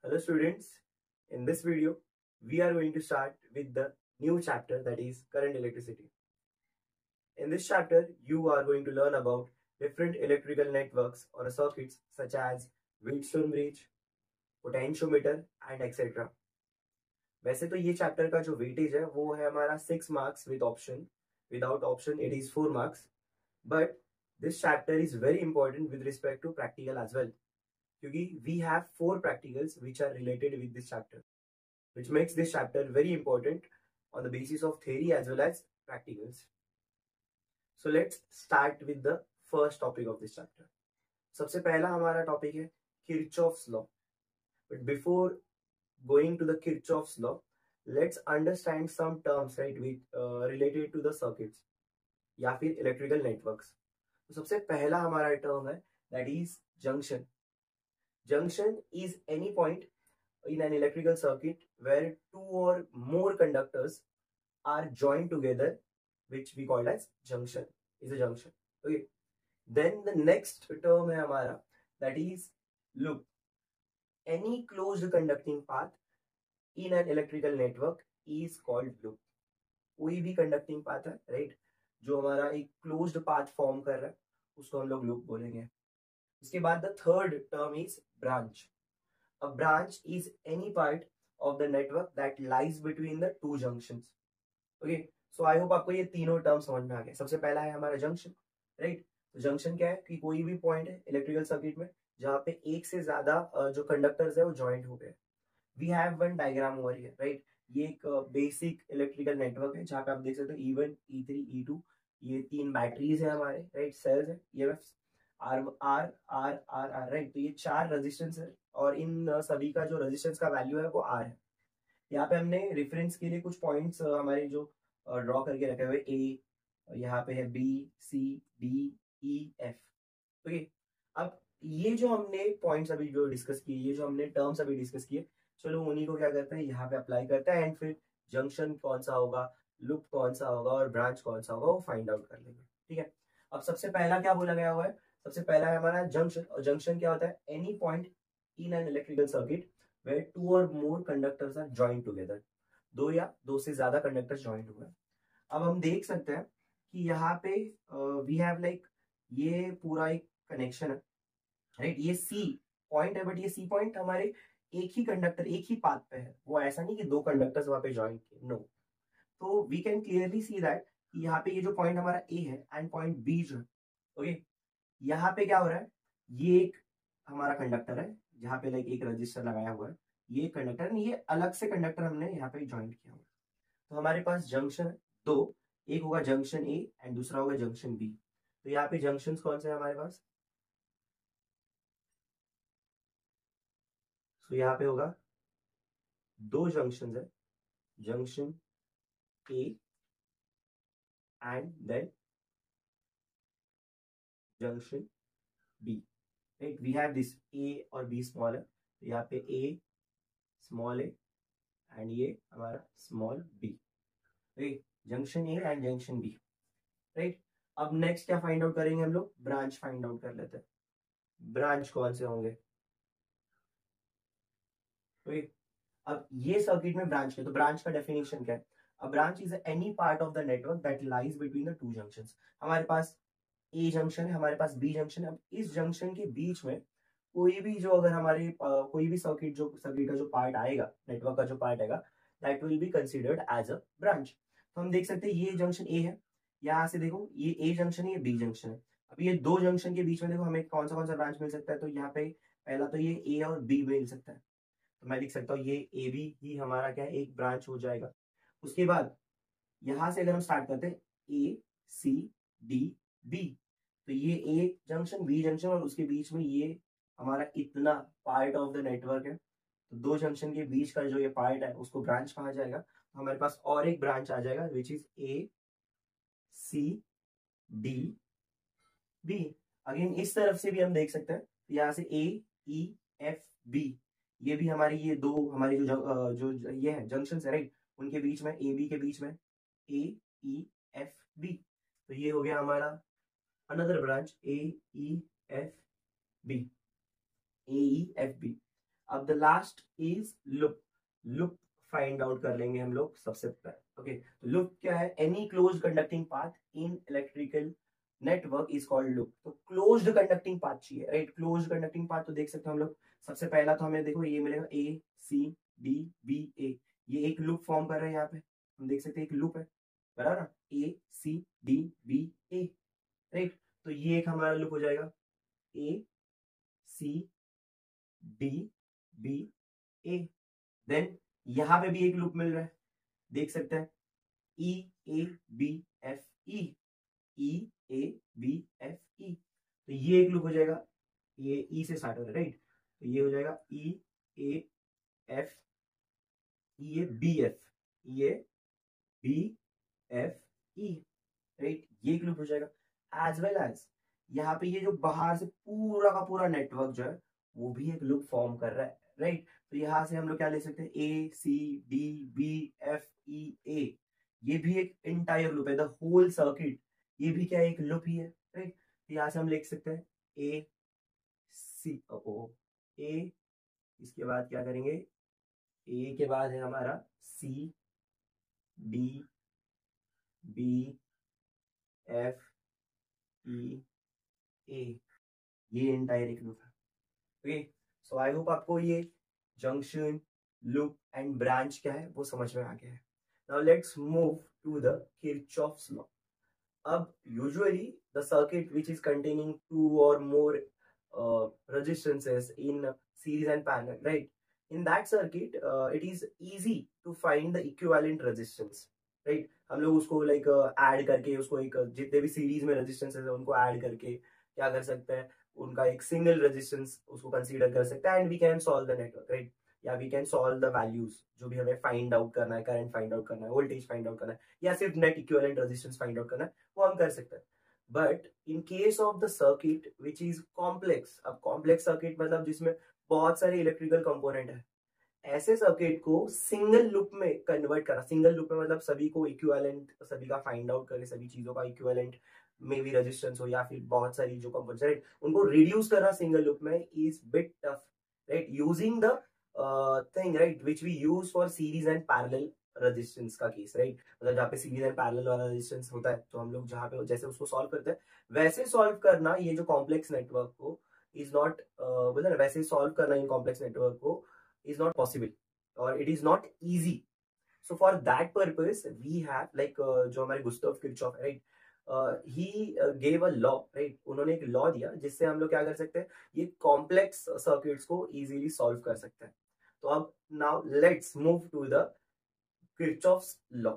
Hello students, in this video we are going to start with the new chapter, that is current electricity. In this chapter you are going to learn about different electrical networks or circuits such as Wheatstone bridge, potentiometer and etc. वैसे तो ये chapter का जो weightage है वो है हमारा 6 marks with option, without option it is 4 marks, but this chapter is very important with respect to practical as well, क्योंकि we have 4 practicals which are related with this chapter, which makes this chapter very important on the basis of theory as well as practicals. So let's start with the first topic of this chapter. सबसे पहला हमारा topic है Kirchhoff's law. But before going to the Kirchhoff's law, let's understand some terms, right, with related to the circuits या फिर electrical networks. तो सबसे पहला हमारा टर्म है that is junction. Junction is any point in an electrical circuit where two or more conductors are joined together, which we call as junction, is a junction. Okay, then the next term है हमारा that is loop. Any closed conducting path in an electrical network is called loop. कोई भी conducting path है, right, जो हमारा एक closed path form कर रहा है उसको हम लोग loop बोलेंगे. उसके बाद the third term is branch. A branch is any part of the network that lies between the two junctions. Okay, so I hope आपको ये तीनों टर्म समझ में आ गए. सबसे पहला है हमारा जंक्शन, राइट. तो जंक्शन क्या है कि कोई भी पॉइंट है इलेक्ट्रिकल सर्किट में जहाँ पे एक से ज्यादा जो कंडक्टर्स है वो जॉइंट हो गए. We have one diagram over here, right. ये एक बेसिक इलेक्ट्रिकल नेटवर्क है जहाँ पे आप देख सकते हो E1, E3, E2, ये 3 बैटरीज है हमारे, राइट, सेल्स है, EMFs, r r r r r, right. तो ये 4 रेजिस्टेंस है और इन सभी का जो रेजिस्टेंस का वैल्यू है वो आर है. यहाँ पे हमने रेफरेंस के लिए कुछ पॉइंट्स हमारे जो ड्रॉ करके रखे हुए, ए, यहाँ पे है बी, सी, डी, ई, एफ. ओके, अब ये जो हमने पॉइंट्स अभी जो डिस्कस किए, ये जो हमने टर्म्स अभी डिस्कस किए, चलो उन्हीं को क्या करते हैं यहाँ पे अप्लाई करते हैं एंड फिर जंक्शन कौन सा होगा, लूप कौन सा होगा और ब्रांच कौन सा होगा वो फाइंड आउट कर लेंगे. ठीक है, अब सबसे पहला क्या बोला गया हुआ है, सबसे पहला है हमारा जंक्शन. और जंक्शन क्या होता है, any point in an electrical circuit where two और more conductors are joint together, दो या दो से ज्यादा कंडक्टर्स जॉइंट हुए. अब हम देख सकते हैं कि यहाँ पे वी हैव लाइक ये पूरा एक कनेक्शन है, राइट. ये सी पॉइंट है बट ये सी पॉइंट हमारे एक ही कंडक्टर एक ही पाथ पे है, वो ऐसा नहीं कि दो कंडक्टर्स वहां पे जॉइंट किए, नो. तो we can clearly see that यहाँ पे ये जो पॉइंट हमारा ए है एंड पॉइंट बी जो है, ओके, यहाँ पे क्या हो रहा है, ये एक हमारा कंडक्टर है जहाँ पे लाइक एक रजिस्टर लगाया हुआ है, ये कंडक्टर नहीं, ये अलग से कंडक्टर हमने यहाँ पे ज्वाइंट किया हुआ है. तो हमारे पास जंक्शन है दो, एक होगा जंक्शन ए एंड दूसरा होगा जंक्शन बी. तो यहाँ पे जंक्शन कौन से है हमारे पास, तो यहाँ पे होगा दो जंक्शन है, junction A and then junction B, right. We have this A और बी स्मॉल है, तो यहाँ पे ए स्मॉल ए एंड ये हमारा small b, right. Junction A and junction B, right. अब नेक्स्ट क्या फाइंड आउट करेंगे हम लोग, ब्रांच फाइंड आउट कर लेते हैं. ब्रांच कौन से होंगे, राइट. अब ये सर्किट में ब्रांच है, तो ब्रांच का डेफिनेशन क्या है, a branch is any part of the network that lies between the two junctions. हमारे पास ए जंक्शन है, हमारे पास बी जंक्शन है. अब इस जंक्शन के बीच में कोई भी जो अगर हमारे कोई भी सर्किट का जो पार्ट आएगा, नेटवर्क का जो पार्ट आएगा, that will be considered as a branch. तो हम देख सकते हैं ये जंक्शन ए है, यहाँ से देखो ये ए जंक्शन है, ये बी जंक्शन है. अब ये दो जंक्शन के बीच में देखो हमें कौन सा ब्रांच मिल सकता है, तो यहाँ पे पहला तो ये ए और बी मिल सकता है, तो मैं लिख सकता हूँ ये ए बी ही हमारा क्या है, एक ब्रांच हो जाएगा. उसके बाद यहाँ से अगर हम स्टार्ट करते हैं ए सी डी बी, तो ये ए जंक्शन बी जंक्शन और उसके बीच में ये हमारा इतना पार्ट ऑफ द नेटवर्क है. तो दो जंक्शन के बीच का जो ये पार्ट है उसको ब्रांच कहा जाएगा. तो हमारे पास और एक ब्रांच आ जाएगा which is A C D B. Again इस तरफ से भी हम देख सकते हैं, यहाँ से ए ई एफ बी, ये भी हमारी ये दो हमारी जो ये है जंक्शन है, राइट, उनके बीच में ए बी के बीच में ए ई एफ बी. तो ये हो गया हमारा अनदर ब्रांच ए ई एफ बी, ए ई एफ बी. अब the last is loop. Loop find out कर लेंगे हम लोग सबसे पहले। ओके, तो लूप क्या है? Any closed conducting path in electrical network is called loop. तो क्लोज्ड कंडक्टिंग पाथ चाहिए, राइट? क्लोज्ड कंडक्टिंग पाथ तो देख सकते हैं हम लोग। सबसे पहला तो हमें देखो ये मिलेगा ए सी डी बी ए, ये एक लूप फॉर्म कर रहे हैं यहाँ पे, हम देख सकते हैं एक लूप है, बराबर ना? ए सी डी बी ए, राइट? तो ये एक हमारा लूप हो जाएगा, ए सी डी बी ए। देन यहां पे भी एक लूप मिल रहा है, देख सकते हैं, E A B F E, E A B F E. तो ये एक लूप हो जाएगा, ये ई से स्टार्ट हो रहा है, राइट? तो ये हो जाएगा E A F, E A B F, E A B F E, right? ये एक लूप हो जाएगा। एज वेल एज यहाँ पे ये जो बाहर से पूरा का पूरा नेटवर्क जो है वो भी एक लूप फॉर्म कर रहा है, राइट? तो यहाँ से हम लोग क्या ले सकते हैं, A C D B F E A, ये भी एक इंटायर लूप है, द होल सर्किट, ये भी क्या है? एक लूप ही है, राइट? तो यहाँ से हम लिख सकते हैं ए सी ओ ए, इसके बाद क्या करेंगे, ए के बाद है हमारा C D B F E A, ये एंटायर एक लूप है। ओके, सो आई होप आपको ये जंक्शन, लूप एंड ब्रांच क्या है वो समझ में आ गया है। Now let's move to the Kirchhoff's law. अब usually the circuit which is containing two और more resistances in series and parallel, right? In that circuit it is easy to find the equivalent resistance, right? हम लोग उसको like add करके, उसको एक जितने भी सीरीज में रेजिस्टेंसेस है उनको ऐड करके क्या कर सकते हैं, उनका एक सिंगल रेजिस्टेंस उसको कंसीडर कर सकते हैं, and we can solve the network, right? या we can solve the values जो भी हमें फाइंड आउट करना है, करंट फाइंड आउट करना है, वोल्टेज फाइंड आउट करना है, या सिर्फ net equivalent resistance find out करना है, वो हम कर सकते हैं। But in case of the circuit which is complex, अब कॉम्प्लेक्स सर्किट मतलब जिसमें बहुत सारे इलेक्ट्रिकल कंपोनेंट है, ऐसे सर्किट को सिंगल लूप में कन्वर्ट करना, सिंगल लूप में मतलब सभी को इक्विवेलेंट, सभी का फाइंड आउट करके सभी चीजों का इक्विवेलेंट मे बी रेजिस्टेंस हो या फिर बहुत सारी जो कंपोनेंट्स, राइट, उनको रिड्यूस करना सिंगल लूप में is bit tough, right? Using the thing, right, which we use for series and parallel resistance का केस, राइट? मतलब जहाँ पे सीरीज एंड पैरेलल वाला रेजिस्टेंस होता है तो हम लोग जहाँ पे जैसे उसको सॉल्व करते हैं वैसे सॉल्व करना ये जो कॉम्प्लेक्स नेटवर्क को इज नॉट, मतलब वैसे सॉल्व करना इन कॉम्प्लेक्स नेटवर्क को is not possible or it is not easy. So for that purpose we have like जो हमारे Gustav Kirchhoff, right, he gave a law, right? उन्होंने एक law दिया जिससे हम लोग क्या कर सकते हैं, ये कॉम्प्लेक्स सर्किट्स को इजीली सॉल्व कर सकते हैं। तो अब now let's move to the Kirchhoff's law.